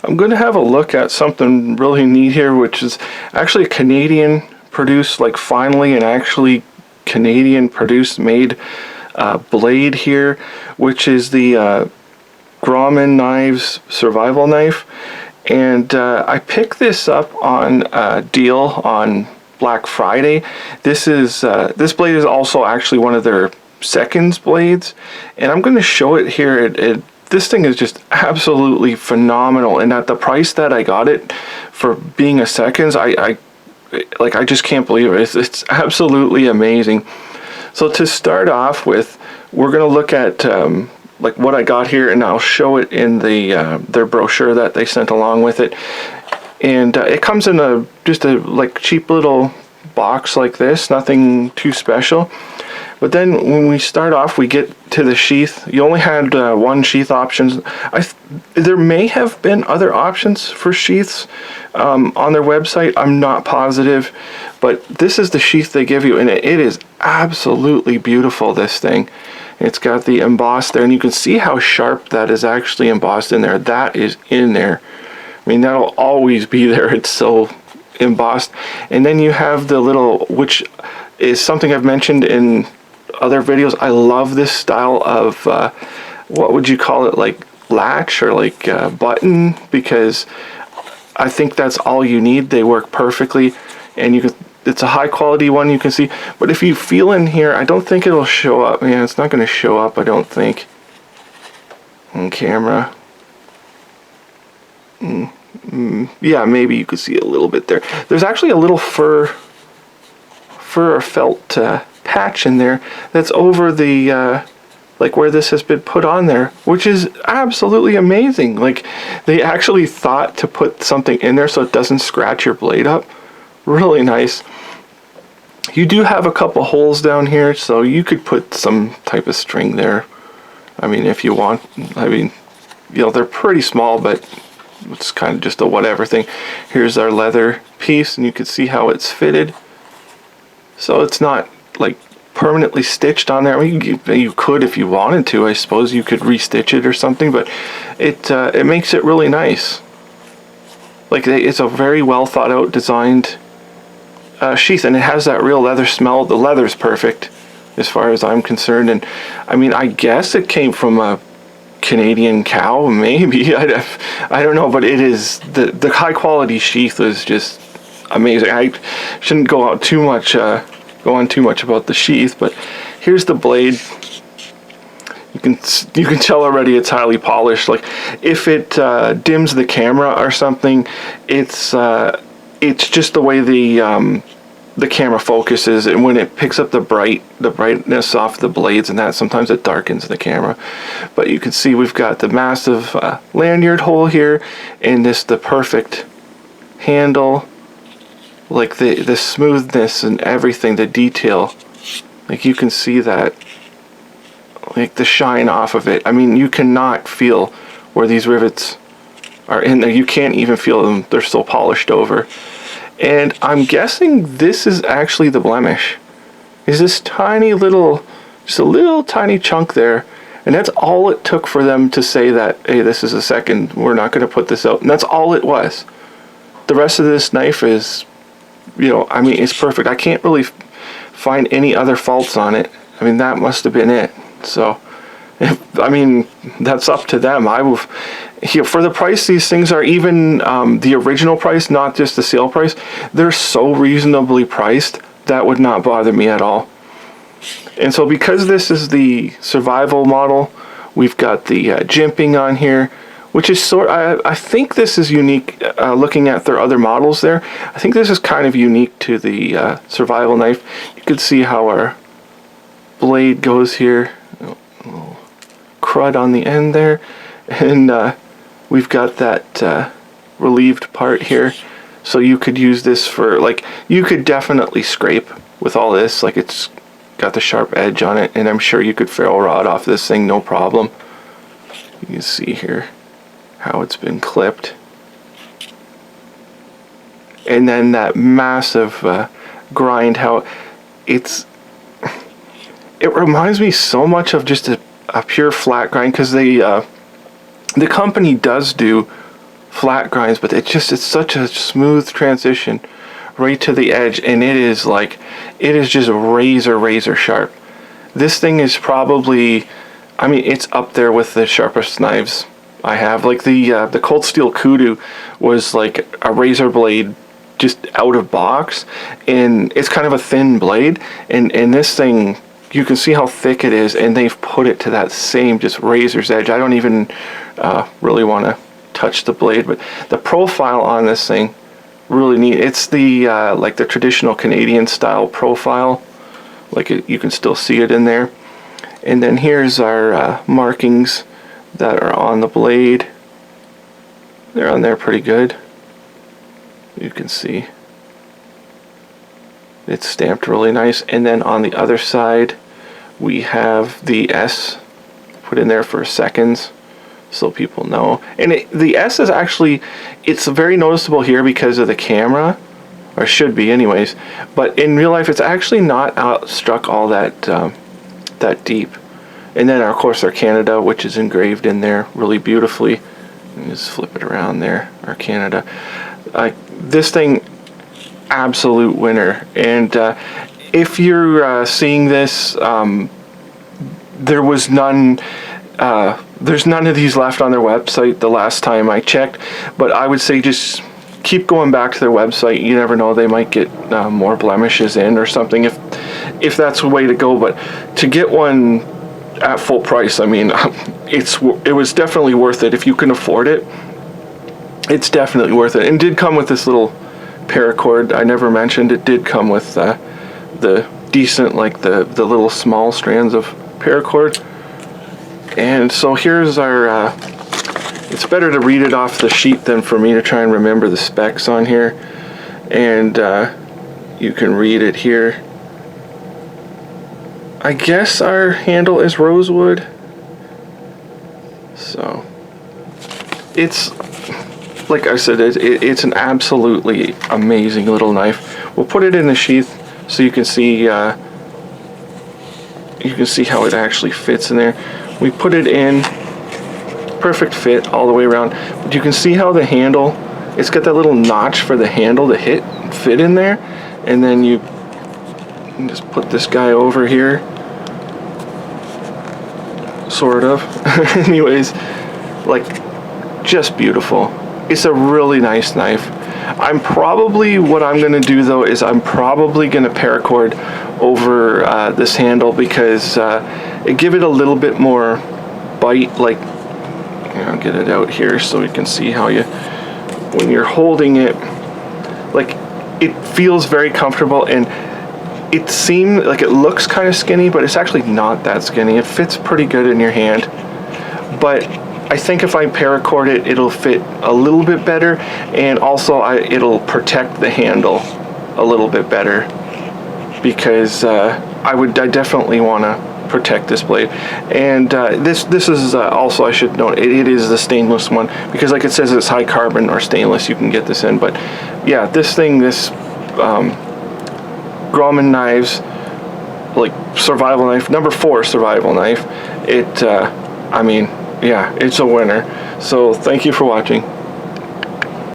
I'm going to have a look at something really neat here, which is actually a Canadian produced, like finally an actually Canadian produced made blade here, which is the Grohmann knives survival knife. And I picked this up on a deal on Black Friday. This blade is also actually one of their seconds blades, and I'm going to show it here. This thing is just absolutely phenomenal, and at the price that I got it for being a seconds, I just can't believe it. It's absolutely amazing. So to start off with, we're going to look at like what I got here, and I'll show it in the their brochure that they sent along with it. And it comes in just a like cheap little box like this, nothing too special. But then when we start off, we get to the sheath. You only had one sheath option. There may have been other options for sheaths on their website. I'm not positive, but this is the sheath they give you, and it is absolutely beautiful, this thing. It's got the embossed there, and you can see how sharp that is actually embossed in there. That is in there. I mean, that'll always be there. It's so embossed. And then you have the little, which is something I've mentioned in other videos. I love this style of what would you call it, like latch or like button, because I think that's all you need. They work perfectly, and you can, it's a high quality one, you can see. But if you feel in here, I don't think it'll show up. Man, it's not going to show up, I don't think, on camera. Yeah, maybe you could see a little bit there. There's actually a little fur or felt patch in there that's over the like where this has been put on there, which is absolutely amazing. Like, they actually thought to put something in there so it doesn't scratch your blade up. Really nice. You do have a couple holes down here, so you could put some type of string there. I mean, if you want. I mean, you know, they're pretty small, but it's kind of just a whatever thing. Here's our leather piece, and you can see how it's fitted. So it's not like permanently stitched on there. I mean, you could if you wanted to. I suppose you could restitch it or something, but it makes it really nice. Like, it's a very well thought out, designed sheath, and it has that real leather smell. The leather's perfect as far as I'm concerned, and I mean, I guess it came from a Canadian cow, maybe. I don't know, but it is, the high quality sheath is just amazing. I shouldn't go on too much about the sheath, but here's the blade. You can tell already it's highly polished. Like, if it dims the camera or something, it's just the way the camera focuses, and when it picks up the brightness off the blades and that, sometimes it darkens the camera. But you can see we've got the massive lanyard hole here, and the perfect handle, like the smoothness and everything, the detail. Like, you can see that, like the shine off of it. I mean, you cannot feel where these rivets are in there. You can't even feel them. They're so polished over. And I'm guessing this is actually the blemish. Is this tiny little, just a little tiny chunk there. And that's all it took for them to say that, hey, this is a second, we're not going to put this out. And that's all it was. The rest of this knife is, you know, I mean, it's perfect. I can't really find any other faults on it. I mean, that must have been it. So, I mean, that's up to them. For the price these things are, even the original price, not just the sale price, they're so reasonably priced that would not bother me at all. And so, because this is the survival model, we've got the jimping on here, which is I think this is unique. Looking at their other models there, I think this is kind of unique to the survival knife. You can see how our blade goes here, a little crud on the end there, and we've got that relieved part here. So you could use this for, like, you could definitely scrape with all this. Like, it's got the sharp edge on it, and I'm sure you could ferrule rod off this thing, no problem. You can see here how it's been clipped. And then that massive grind, how it reminds me so much of just a pure flat grind, because the company does do flat grinds, but it's such a smooth transition right to the edge, and it is just razor sharp. This thing is probably, I mean, it's up there with the sharpest knives I have. Like the Cold Steel Kudu was like a razor blade just out of box, and it's kind of a thin blade, and this thing, you can see how thick it is, and they've put it to that same just razor's edge. I don't even really want to touch the blade, but the profile on this thing, really neat. It's the like the traditional Canadian style profile, like you can still see it in there. And then here's our markings that are on the blade. They're on there pretty good. You can see it's stamped really nice. And then on the other side we have the S put in there for seconds, so people know. And the S is actually, it's very noticeable here because of the camera, or should be anyways, but in real life it's actually not struck all that that deep. And then of course our Canada, which is engraved in there really beautifully. Just flip it around there, our Canada. This thing, absolute winner. And if you're seeing this, there was none, there's none of these left on their website the last time I checked, but I would say just keep going back to their website. You never know, they might get more blemishes in or something if that's the way to go. But to get one at full price, I mean, it was definitely worth it. If you can afford it, it's definitely worth it. And did come with this little paracord I never mentioned. It did come with the decent, like the little small strands of paracord. And so here's our it's better to read it off the sheet than for me to try and remember the specs on here. And you can read it here. I guess our handle is rosewood, so it's, like I said, it's an absolutely amazing little knife. We'll put it in the sheath so you can see how it actually fits in there. We put it in, perfect fit all the way around. But you can see how the handle, it's got that little notch for the handle to fit in there. And then you can just put this guy over here, sort of. Anyways, like, just beautiful. It's a really nice knife. What I'm going to do though is I'm probably going to paracord over this handle, because it give it a little bit more bite. Like, I'll get it out here so we can see how when you're holding it, like, it feels very comfortable, and it seems like it looks kind of skinny, but it's actually not that skinny. It fits pretty good in your hand. But I think if I paracord it, it'll fit a little bit better, and also it'll protect the handle a little bit better, because I definitely want to protect this blade. And this is also, I should note, it is the stainless one, because like it says it's high carbon or stainless, you can get this in. But yeah, this Grohmann knives, like survival knife, number 4 survival knife, I mean, yeah, it's a winner. So thank you for watching.